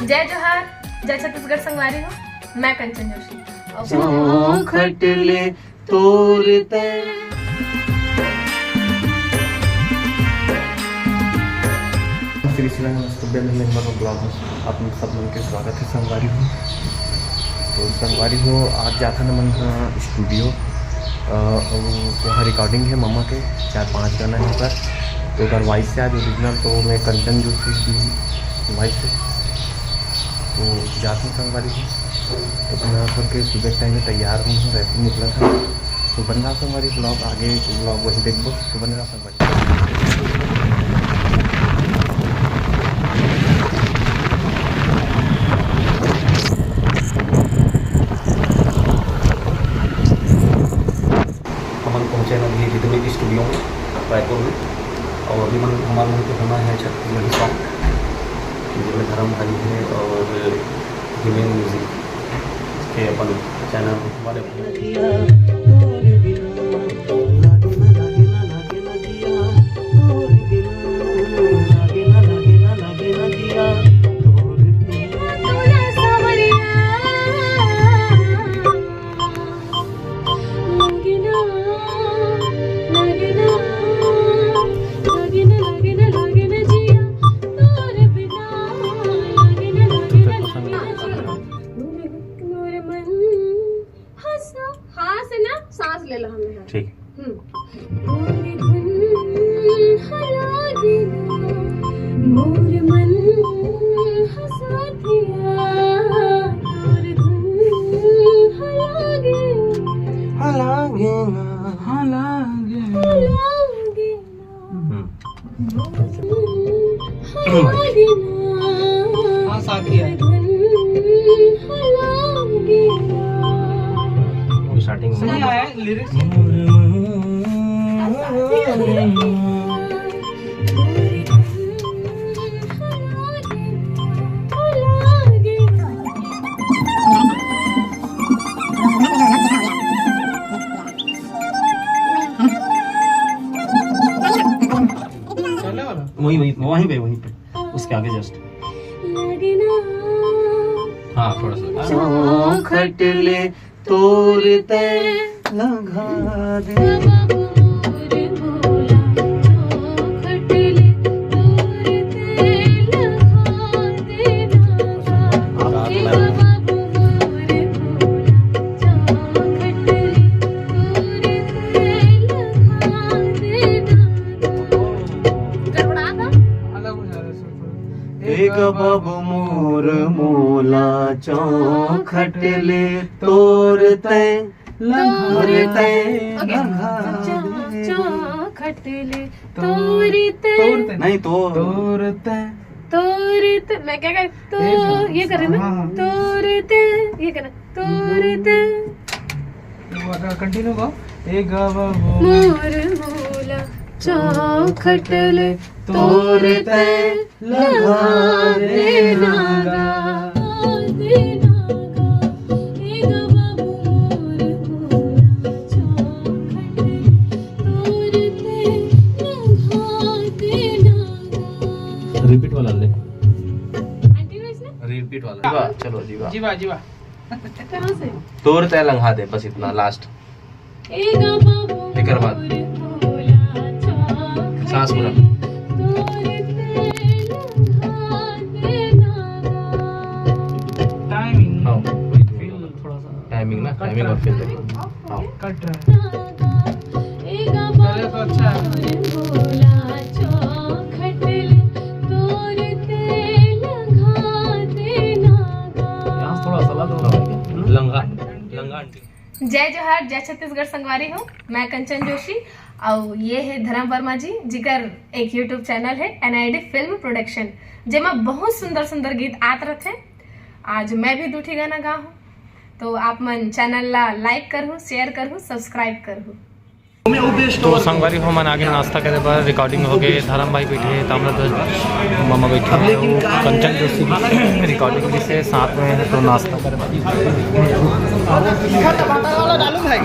जय जोहार, जय छत्तीसगढ़ संगवारी हो। मैं कंचन जोशी। खटले तोड़ते श्री ब्लॉग में आप सब लोगों के स्वागत है। संगवारी हो तो संगवारी हो आज जाता ना मन स्टूडियो वहाँ रिकॉर्डिंग है मम्मा के 4-5 गाना है पर तो अगर वॉइस से आज ओरिजिनल तो मैं कंचन जोशी की वॉइस से तो जाता हूँ संगवारी हो तो बना करके सुबह टाइम में तैयार हूँ रैपिंग निकला था तो बन रहा संगवारी ब्लॉग आगे ब्लॉग वही देखो तो बन रहा संगवारी। पहुँचे ना अभी रिदमिक स्टूडियो में रायपुर में और अभी हमारे मन को होना है छत्तीसगढ़ी सॉन्ग जिसमें धर्म भाई है और हिमेन म्यूजिक के अपन चैनल हमारे सांस ले लो हमें। ठीक मोर मन हंसा दिया स्टार्टिंग सही आया लिरिक्स। वहीं पे उसके आगे जस्ट हाँ थोड़ा सा खटले तोड़ते लगा दे बाबू मोर मोला चौखटले तोड़ते लगते चौखटले तोड़ते नहीं तोड़ते मैं क्या कर तो ये करे ना तोड़ते ये करना तोड़ते कंटिन्यू करो। एक मोर मोला चौखटले तोड़ते लगा देना रिपीट वाला ले रिपीट वाला चलो जीवा जीवा जीवा कहाँ से तोड़ते लंघा दे बस इतना लास्ट लेकर बाद सांस पूरा टाइमिंग हाँ थोड़ा सा टाइमिंग ना टाइमिंग और फिर देखो हाँ कट रहा है पहले तो अच्छा है। लंघा लंघा जय जोहार, जय छत्तीसगढ़ संगवारी हो। मैं कंचन जोशी और ये है धर्म वर्मा जी जिकर एक यूट्यूब चैनल है NID फिल्म प्रोडक्शन जेमा बहुत सुंदर सुंदर गीत आत रथे। आज मैं भी दूठी गाना गा हूँ तो आप मन चैनल ला लाइक करहूँ, शेयर करहूँ, सब्सक्राइब करहूँ। तो संगवारी हो मन आगे नाश्ता करे बार रिकॉर्डिंग हो गए धर्म भाई बैठे ताम्रध्वज मामा बैठे कंचन जोशी रिकॉर्डिंग से साथ में है तो नाश्ता करे टमाटर वाला डालूं भाई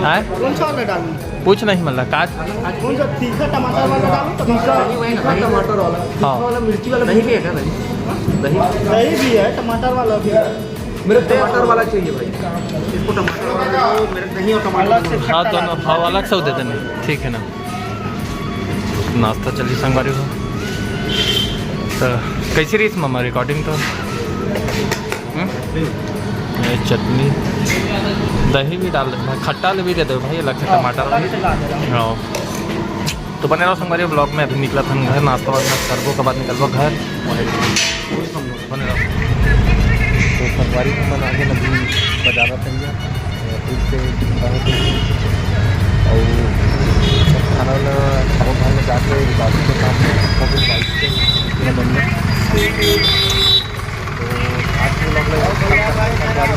है कौन सा वाला डालूं पूछ नहीं मतलब काज कौन सा तीखा टमाटर वाला डालूं तीखा टमाटर वाला हाँ मिर्ची वाला नहीं भी है क्या भाई दही दही भी है, टमाटर वाला भी है। मेरे टमाटर वाला चाहिए भाई, इसको टमाटर वाला दो, मेरे दही और टमाटर दोनों। हाँ दोनों भाव अलग से दे देने, ठीक है ना। नाश्ता चलिए संगवारी हो तो कैसी रही मामा रिकॉर्डिंग तो? ये चटनी दही भी डाल दे, खट्टा भी दे दो भाई अलग से, टमाटर। हाँ तो बने रहो संगवारी ब्लॉग में। अभी निकला था घर, नाश्ता वास्ता करबो के बाद निकलबो घर, बने रहो। तो संगवारी को मन आगे नदी बाजार चाहिए फिर से और खाना वाला खाओ घर में जाके बाजू के सामने बाइक से बनने। तो आज के लोग लगातार